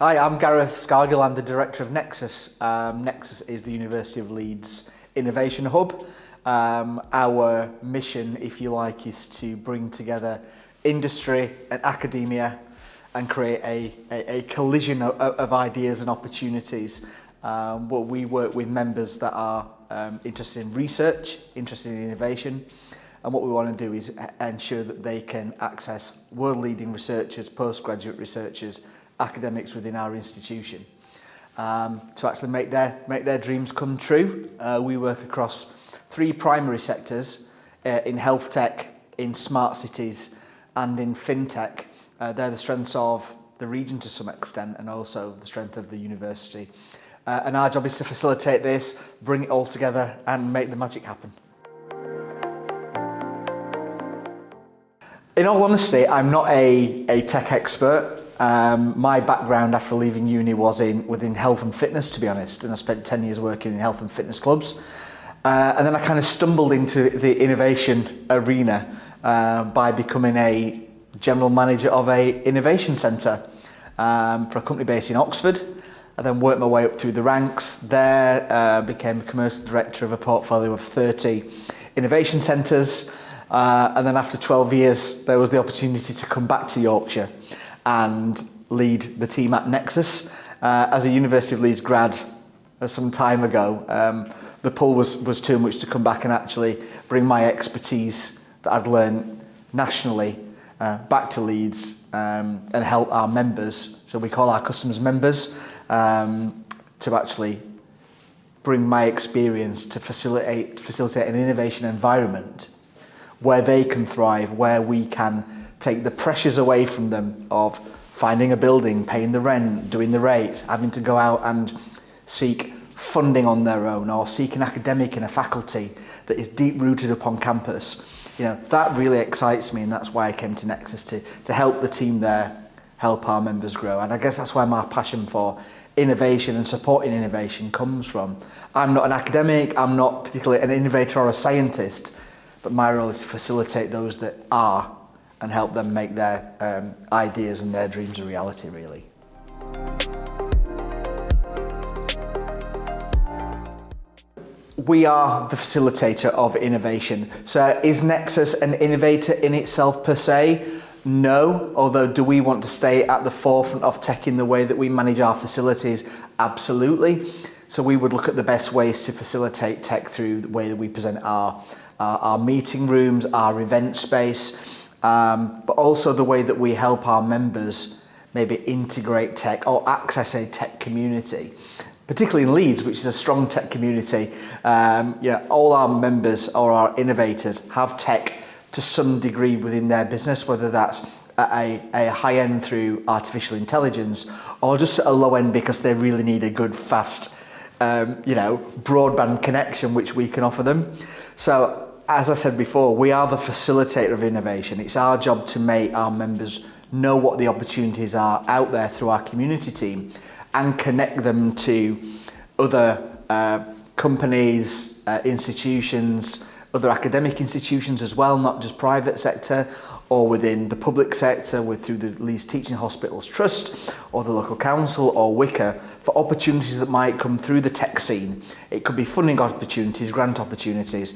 Hi, I'm Gareth Scargill. I'm the director of Nexus. Nexus is the University of Leeds Innovation Hub. Our mission, if you like, is to bring together industry and academia and create a collision of ideas and opportunities. We work with members that are interested in research, interested in innovation, and what we want to do is ensure that they can access world-leading researchers, postgraduate researchers, academics within our institution to actually make their dreams come true. We work across three primary sectors in HealthTech, in smart cities and in FinTech. They're the strengths of the region to some extent and also the strength of the university. And our job is to facilitate this, bring it all together and make the magic happen. In all honesty, I'm not a tech expert. My background after leaving uni was within health and fitness, to be honest, and I spent 10 years working in health and fitness clubs. And then I kind of stumbled into the innovation arena by becoming a general manager of a innovation centre for a company based in Oxford. I then worked my way up through the ranks there, became a commercial director of a portfolio of 30 innovation centres. And then after 12 years, there was the opportunity to come back to Yorkshire and lead the team at Nexus. As a University of Leeds grad some time ago, the pull was too much to come back and actually bring my expertise that I'd learned nationally back to Leeds and help our members, so we call our customers members, to actually bring my experience to facilitate an innovation environment where they can thrive, where we can take the pressures away from them of finding a building, paying the rent, doing the rates, having to go out and seek funding on their own or seek an academic in a faculty that is deep rooted upon campus. You know, that really excites me, and that's why I came to Nexus to help the team there, help our members grow. And I guess that's where my passion for innovation and supporting innovation comes from. I'm not an academic, I'm not particularly an innovator or a scientist, but my role is to facilitate those that are and help them make their ideas and their dreams a reality, really. We are the facilitator of innovation. So is Nexus an innovator in itself per se? No, although do we want to stay at the forefront of tech in the way that we manage our facilities? Absolutely. So we would look at the best ways to facilitate tech through the way that we present our meeting rooms, our event space, but also the way that we help our members maybe integrate tech or access a tech community. Particularly in Leeds, which is a strong tech community, all our members or our innovators have tech to some degree within their business, whether that's at a high end through artificial intelligence or just at a low end because they really need a good, fast, broadband connection, which we can offer them. So, as I said before, we are the facilitator of innovation. It's our job to make our members know what the opportunities are out there through our community team and connect them to other companies, institutions, other academic institutions as well, not just private sector, or within the public sector through the Leeds Teaching Hospitals Trust or the local council or WICA for opportunities that might come through the tech scene. It could be funding opportunities, grant opportunities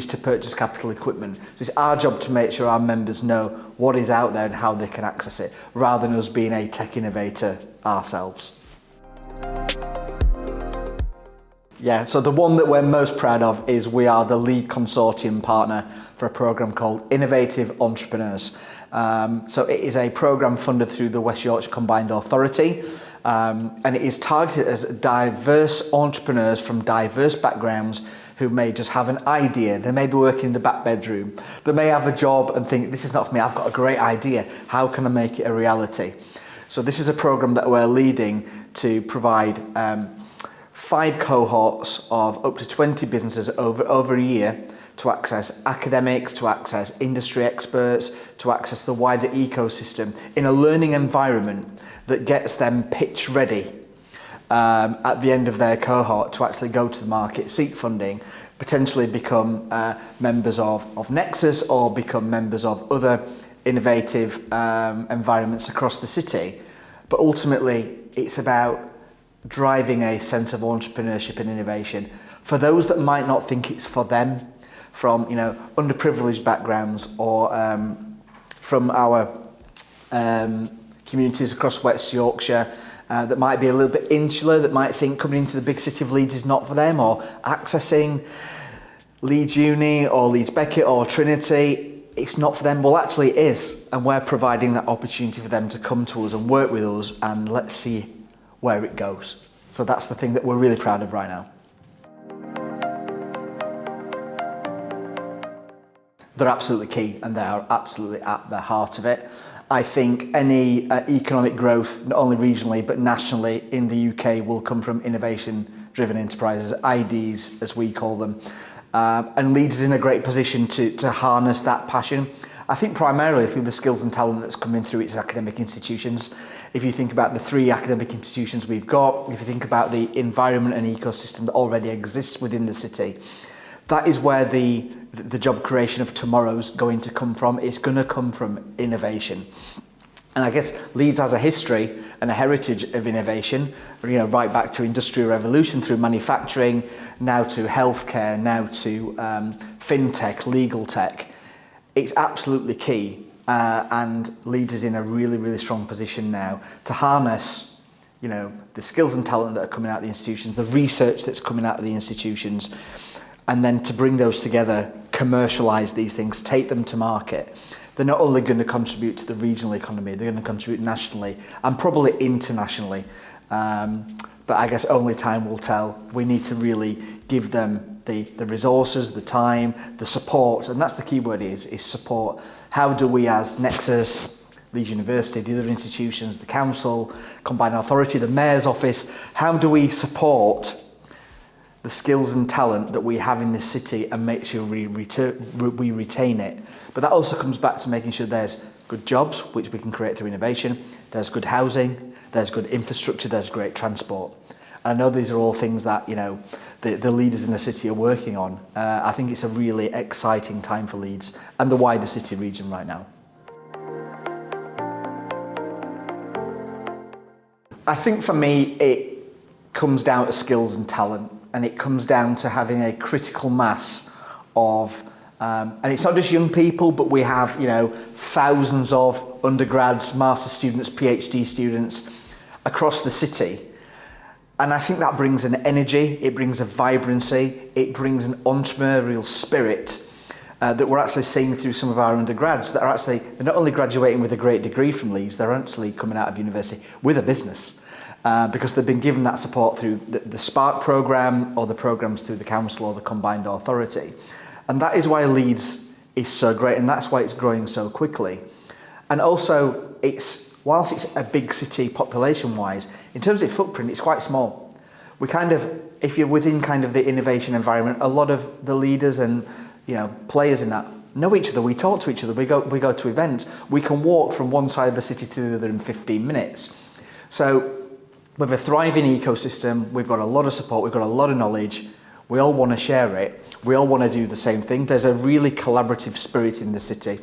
to purchase capital equipment. So it's our job to make sure our members know what is out there and how they can access it, rather than us being a tech innovator ourselves. Yeah, so the one that we're most proud of is we are the lead consortium partner for a programme called Innovative Entrepreneurs. So it is a programme funded through the West Yorkshire Combined Authority, and it is targeted as diverse entrepreneurs from diverse backgrounds who may just have an idea. They may be working in the back bedroom. They may have a job and think, this is not for me, I've got a great idea. How can I make it a reality? So this is a programme that we're leading to provide 5 cohorts of up to 20 businesses over a year to access academics, to access industry experts, to access the wider ecosystem in a learning environment that gets them pitch ready at the end of their cohort to actually go to the market, seek funding, potentially become members of Nexus or become members of other innovative environments across the city. But ultimately, it's about driving a sense of entrepreneurship and innovation for those that might not think it's for them, from underprivileged backgrounds or from our communities across West Yorkshire that might be a little bit insular, that might think coming into the big city of Leeds is not for them, or accessing Leeds Uni or Leeds Beckett or Trinity, it's not for them. Well, actually it is, and we're providing that opportunity for them to come to us and work with us, and let's see where it goes. So that's the thing that we're really proud of right now. They're absolutely key, and they are absolutely at the heart of it. I think any economic growth, not only regionally but nationally in the UK, will come from innovation-driven enterprises, IDs as we call them. And Leeds is in a great position to harness that passion. I think primarily through the skills and talent that's coming through its academic institutions. If you think about the 3 academic institutions we've got, if you think about the environment and ecosystem that already exists within the city, that is where the job creation of tomorrow's going to come from. It's going to come from innovation. And I guess Leeds has a history and a heritage of innovation, right back to Industrial Revolution, through manufacturing, now to healthcare, now to FinTech, legal tech. It's absolutely key, and Leeds is in a really, really strong position now to harness, the skills and talent that are coming out of the institutions, the research that's coming out of the institutions, and then to bring those together, commercialise these things, take them to market. They're not only going to contribute to the regional economy, they're going to contribute nationally and probably internationally. But I guess only time will tell. We need to really give them the resources, the time, the support, and that's the key word is support. How do we as Nexus, Leeds University, the other institutions, the council, combined authority, the mayor's office, how do we support the skills and talent that we have in this city and make sure we retain it? But that also comes back to making sure there's good jobs, which we can create through innovation, there's good housing, there's good infrastructure, there's great transport. And I know these are all things that the leaders in the city are working on. I think it's a really exciting time for Leeds and the wider city region right now. I think for me it comes down to skills and talent, and it comes down to having a critical mass of and it's not just young people, but we have thousands of undergrads, master's students, PhD students across the city. And I think that brings an energy, it brings a vibrancy, it brings an entrepreneurial spirit that we're actually seeing through some of our undergrads that are they're not only graduating with a great degree from Leeds, they're actually coming out of university with a business because they've been given that support through the Spark programme or the programmes through the council or the combined authority. And that is why Leeds is so great, and that's why it's growing so quickly. And also, whilst it's a big city population-wise, in terms of footprint, it's quite small. If you're within kind of the innovation environment, a lot of the leaders and players in that know each other. We talk to each other. We go to events. We can walk from one side of the city to the other in 15 minutes. So we have a thriving ecosystem. We've got a lot of support. We've got a lot of knowledge. We all want to share it. We all want to do the same thing. There's a really collaborative spirit in the city.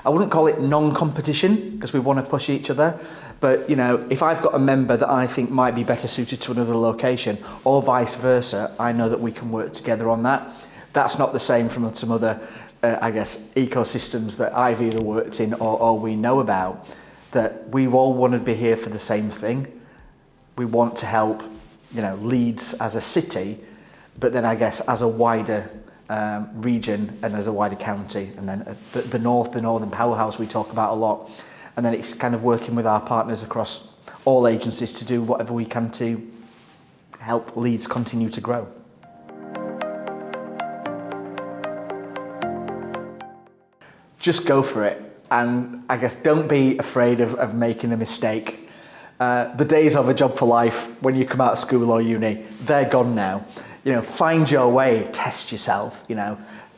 I wouldn't call it non-competition because we want to push each other. But, if I've got a member that I think might be better suited to another location or vice versa, I know that we can work together on that. That's not the same from some other, ecosystems that I've either worked in or we know about, that we all want to be here for the same thing. We want to help, Leeds as a city, but then I guess as a wider region and as a wider county, and then the northern powerhouse we talk about a lot, and then it's kind of working with our partners across all agencies to do whatever we can to help Leeds continue to grow. Just go for it, and I guess don't be afraid of making a mistake. The days of a job for life when you come out of school or uni, they're gone now. Find your way, test yourself.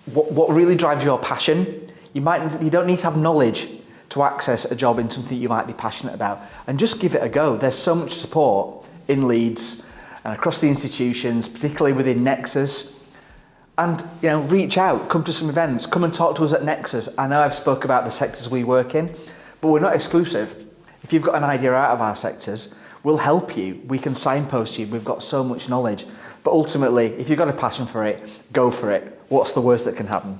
What really drives your passion. You don't need to have knowledge to access a job in something you might be passionate about, and just give it a go. There's so much support in Leeds and across the institutions, particularly within Nexus. And reach out, come to some events, come and talk to us at Nexus. I know I've spoke about the sectors we work in, but we're not exclusive. If you've got an idea out of our sectors, we'll help you. We can signpost you. We've got so much knowledge. But ultimately, if you've got a passion for it, go for it. What's the worst that can happen?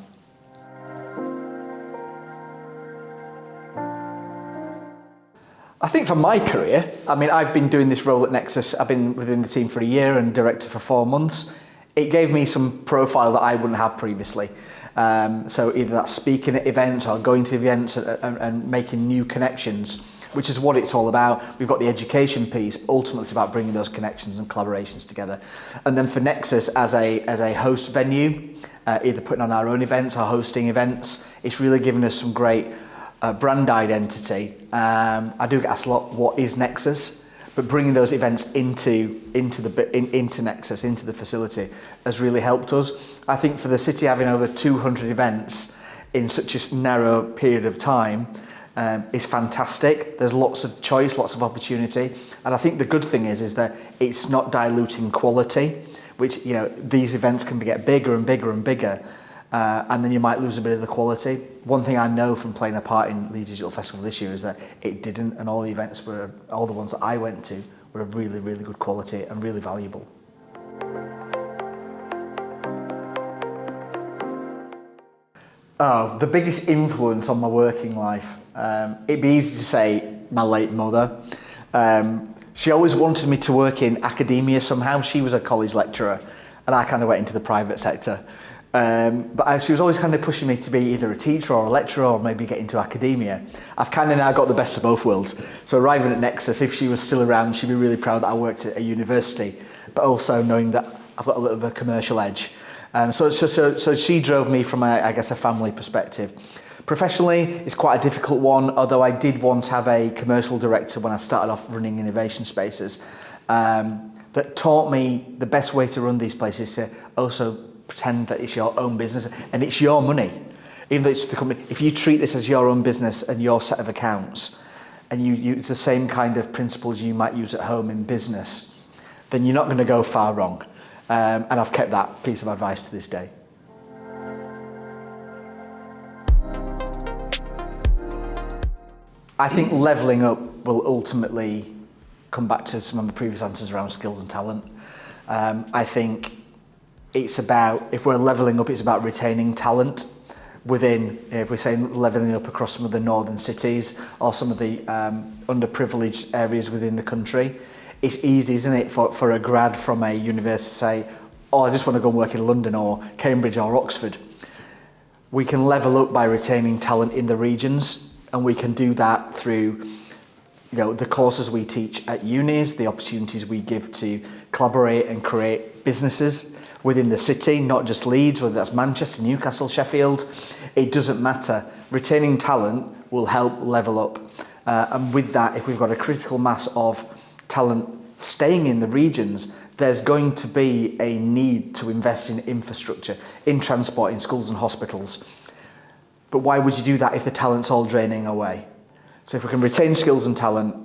I think for my career, I've been doing this role at Nexus. I've been within the team for a year and director for 4 months. It gave me some profile that I wouldn't have previously. So either that's speaking at events or going to events and making new connections, which is what it's all about. We've got the education piece, but ultimately it's about bringing those connections and collaborations together. And then for Nexus as a host venue, either putting on our own events or hosting events, it's really given us some great brand identity. I do get asked a lot, what is Nexus? But bringing those events into Nexus, into the facility, has really helped us. I think for the city having over 200 events in such a narrow period of time is fantastic. There's lots of choice, lots of opportunity, and I think the good thing is that it's not diluting quality, which these events can get bigger and bigger and bigger. And then you might lose a bit of the quality. One thing I know from playing a part in Leeds Digital Festival this year is that it didn't, and all the events all the ones that I went to were of really, really good quality and really valuable. Oh, the biggest influence on my working life. It'd be easy to say my late mother. She always wanted me to work in academia somehow. She was a college lecturer, and I kind of went into the private sector. But she was always kind of pushing me to be either a teacher or a lecturer or maybe get into academia. I've kind of now got the best of both worlds. So arriving at Nexus, if she was still around, she'd be really proud that I worked at a university, but also knowing that I've got a little bit of a commercial edge. So she drove me from a family perspective. Professionally, it's quite a difficult one, although I did once have a commercial director when I started off running innovation spaces that taught me the best way to run these places to also pretend that it's your own business and it's your money. Even though it's the company, if you treat this as your own business and your set of accounts, and you use the same kind of principles you might use at home in business, then you're not going to go far wrong. And I've kept that piece of advice to this day. I think levelling up will ultimately come back to some of the previous answers around skills and talent. I think it's about, if we're levelling up, it's about retaining talent within, if we're saying levelling up across some of the northern cities or some of the underprivileged areas within the country. It's easy, isn't it, for a grad from a university to say, oh, I just want to go and work in London or Cambridge or Oxford. We can level up by retaining talent in the regions, and we can do that through the courses we teach at unis, the opportunities we give to collaborate and create businesses within the city, not just Leeds, whether that's Manchester, Newcastle, Sheffield. It doesn't matter. Retaining talent will help level up. And with that, if we've got a critical mass of talent staying in the regions, there's going to be a need to invest in infrastructure, in transport, in schools and hospitals. But why would you do that if the talent's all draining away? So if we can retain skills and talent,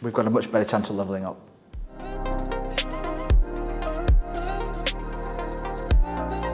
we've got a much better chance of levelling up.